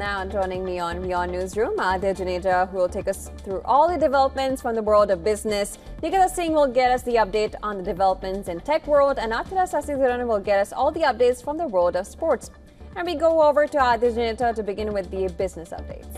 now joining me on WION Newsroom, Adya Juneja, who will take us through all the developments from the world of business. Nikita Singh will get us the update on the developments in tech world, and Atira Sasikiran will get us all the updates from the world of sports. And we go over to Adya Juneja to begin with the business updates.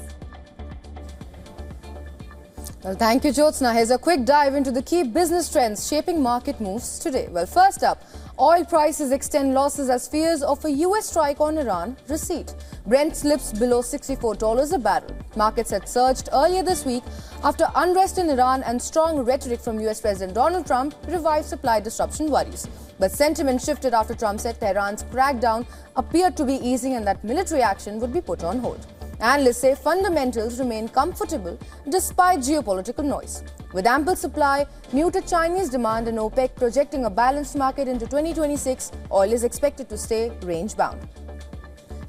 Well, thank you, Jyotsna. Here's a quick dive into the key business trends shaping market moves today. Well, first up, oil prices extend losses as fears of a US strike on Iran recede. Brent slips below $64 a barrel. Markets had surged earlier this week after unrest in Iran and strong rhetoric from US President Donald Trump revived supply disruption worries. But sentiment shifted after Trump said Tehran's crackdown appeared to be easing and that military action would be put on hold. Analysts say fundamentals remain comfortable despite geopolitical noise. With ample supply, muted Chinese demand and OPEC projecting a balanced market into 2026, oil is expected to stay range-bound.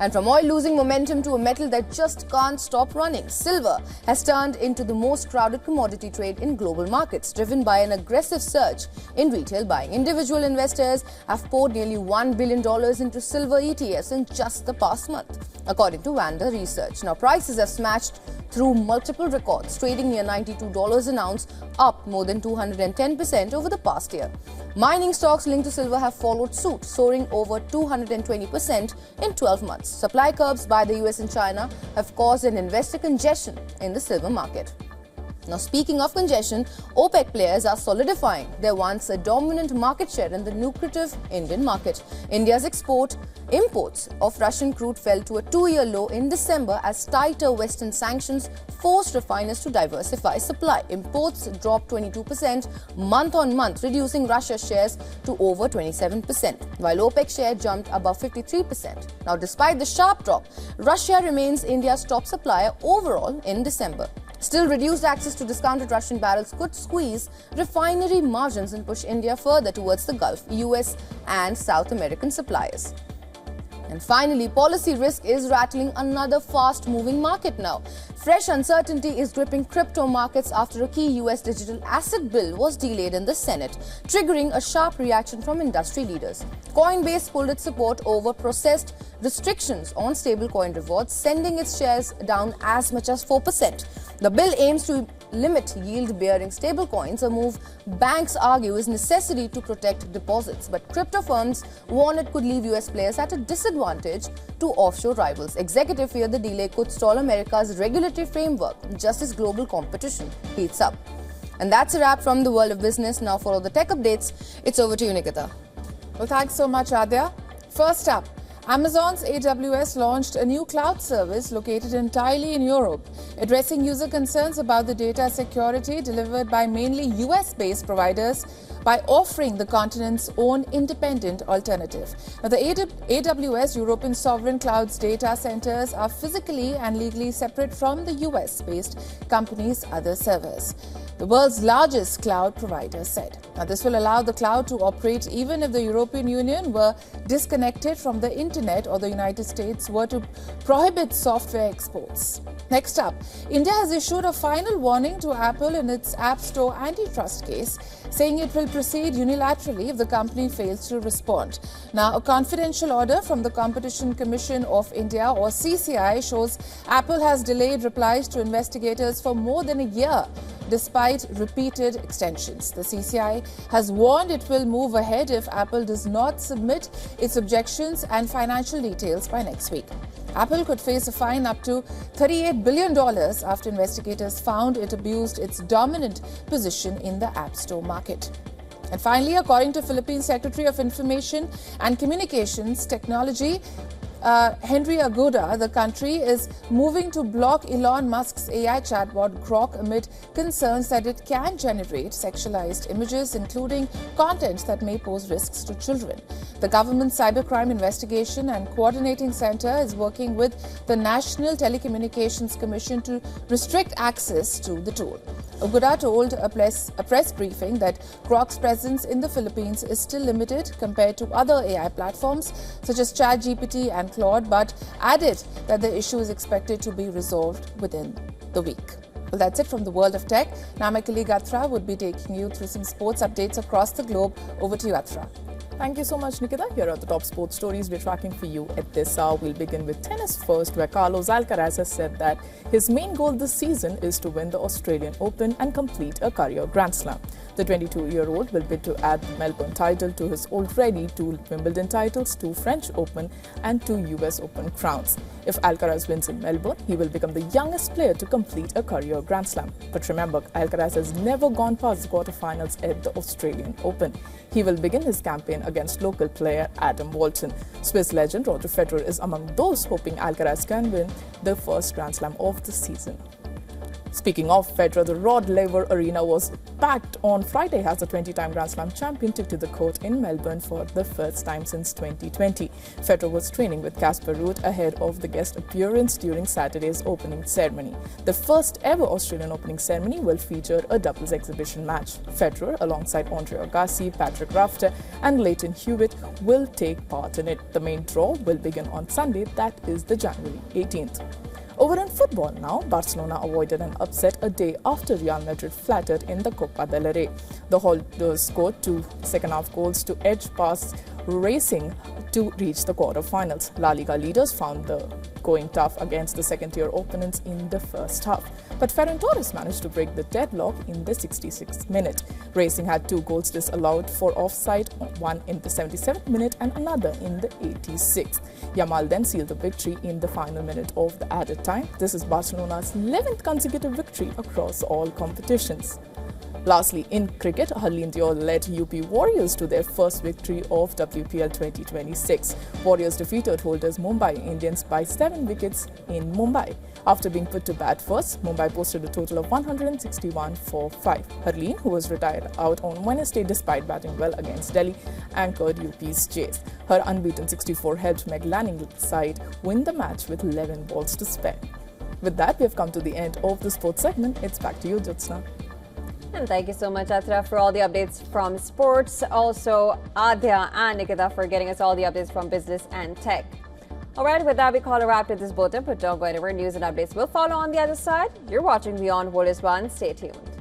And from oil losing momentum to a metal that just can't stop running, silver has turned into the most crowded commodity trade in global markets, driven by an aggressive surge in retail buying. Individual investors have poured nearly $1 billion into silver ETFs in just the past month, according to WION The Research. Now, prices have smashed through multiple records, trading near $92 an ounce, up more than 210% over the past year. Mining stocks linked to silver have followed suit, soaring over 220% in 12 months. Supply curbs by the US and China have caused an investor congestion in the silver market. Now, speaking of congestion, OPEC players are solidifying their once a dominant market share in the lucrative Indian market. India's imports of Russian crude fell to a two-year low in December as tighter Western sanctions forced refiners to diversify supply. Imports dropped 22% month-on-month, reducing Russia's shares to over 27%, while OPEC share jumped above 53%. Now, despite the sharp drop, Russia remains India's top supplier overall in December. Still, reduced access to discounted Russian barrels could squeeze refinery margins and push India further towards the Gulf, US and South American suppliers. And finally, policy risk is rattling another fast-moving market now. Fresh uncertainty is gripping crypto markets after a key US digital asset bill was delayed in the Senate, triggering a sharp reaction from industry leaders. Coinbase pulled its support over processed restrictions on stablecoin rewards, sending its shares down as much as 4%. The bill aims to limit yield-bearing stablecoins, a move banks argue is necessary to protect deposits. But crypto firms warn it could leave US players at a disadvantage to offshore rivals. Executives fear the delay could stall America's regulatory framework just as global competition heats up. And that's a wrap from the world of business. Now for all the tech updates, it's over to you, Nikita. Well, thanks so much, Adya. First up, Amazon's AWS launched a new cloud service located entirely in Europe, addressing user concerns about the data security delivered by mainly US-based providers by offering the continent's own independent alternative. Now, the AWS European Sovereign Cloud's data centers are physically and legally separate from the US-based company's other servers, the world's largest cloud provider said. Now, this will allow the cloud to operate even if the European Union were disconnected from the internet or the United States were to prohibit software exports. Next up, India has issued a final warning to Apple in its App Store antitrust case, saying it will proceed unilaterally if the company fails to respond. Now, a confidential order from the Competition Commission of India, or CCI, shows Apple has delayed replies to investigators for more than a year, despite repeated extensions. The CCI has warned it will move ahead if Apple does not submit its objections and financial details by next week. Apple could face a fine up to $38 billion after investigators found it abused its dominant position in the App Store market. And finally, according to Philippines Secretary of Information and Communications Technology, Henry Aguda, the country is moving to block Elon Musk's AI chatbot Grok amid concerns that it can generate sexualized images, including content that may pose risks to children. The government's Cybercrime Investigation and Coordinating Center is working with the National Telecommunications Commission to restrict access to the tool. Aguda told a press briefing that Grok's presence in the Philippines is still limited compared to other AI platforms such as ChatGPT and Claude, but added that the issue is expected to be resolved within the week. Well, that's it from the world of tech. Now my colleague Athra would be taking you through some sports updates across the globe. Over to you, Athra. Thank you so much, Nikita. Here are the top sports stories we're tracking for you at this hour. We'll begin with tennis first, where Carlos Alcaraz has said that his main goal this season is to win the Australian Open and complete a career Grand Slam. The 22-year-old will bid to add the Melbourne title to his already 2 Wimbledon titles, 2 French Open and 2 US Open crowns. If Alcaraz wins in Melbourne, he will become the youngest player to complete a career Grand Slam. But remember, Alcaraz has never gone past the quarterfinals at the Australian Open. He will begin his campaign against local player Adam Walton. Swiss legend Roger Federer is among those hoping Alcaraz can win the first Grand Slam of the season. Speaking of Federer, the Rod Laver Arena was packed on Friday as the 20-time Grand Slam champion took to the court in Melbourne for the first time since 2020. Federer was training with Casper Ruud ahead of the guest appearance during Saturday's opening ceremony. The first ever Australian opening ceremony will feature a doubles exhibition match. Federer, alongside Andre Agassi, Patrick Rafter and Leighton Hewitt, will take part in it. The main draw will begin on Sunday, that is the January 18th. Over in football now, Barcelona avoided an upset a day after Real Madrid flattered in the Copa del Rey. The holders scored 2 second-half goals to edge past Racing to reach the quarter-finals. La Liga leaders found the going tough against the second-tier opponents in the first half. But Ferran Torres managed to break the deadlock in the 66th minute. Racing had 2 goals disallowed for offside, one in the 77th minute and another in the 86th. Yamal then sealed the victory in the final minute of the added time. This is Barcelona's 11th consecutive victory across all competitions. Lastly, in cricket, Harleen Dior led UP Warriors to their first victory of WPL 2026. Warriors defeated holders Mumbai Indians by 7 wickets in Mumbai. After being put to bat first, Mumbai posted a total of 161 for 5. Harleen, who was retired out on Wednesday despite batting well against Delhi, anchored UP's chase. Her unbeaten 64 helped Meg Lanning's side win the match with 11 balls to spare. With that, we have come to the end of the sports segment. It's back to you, Jyotsna. And thank you so much, Atra, for all the updates from sports. Also, Adya and Nikita for getting us all the updates from business and tech. All right, with that, we call a wrap to this bulletin, but don't go anywhere. News and updates will follow on the other side. You're watching Beyond World is One. Stay tuned.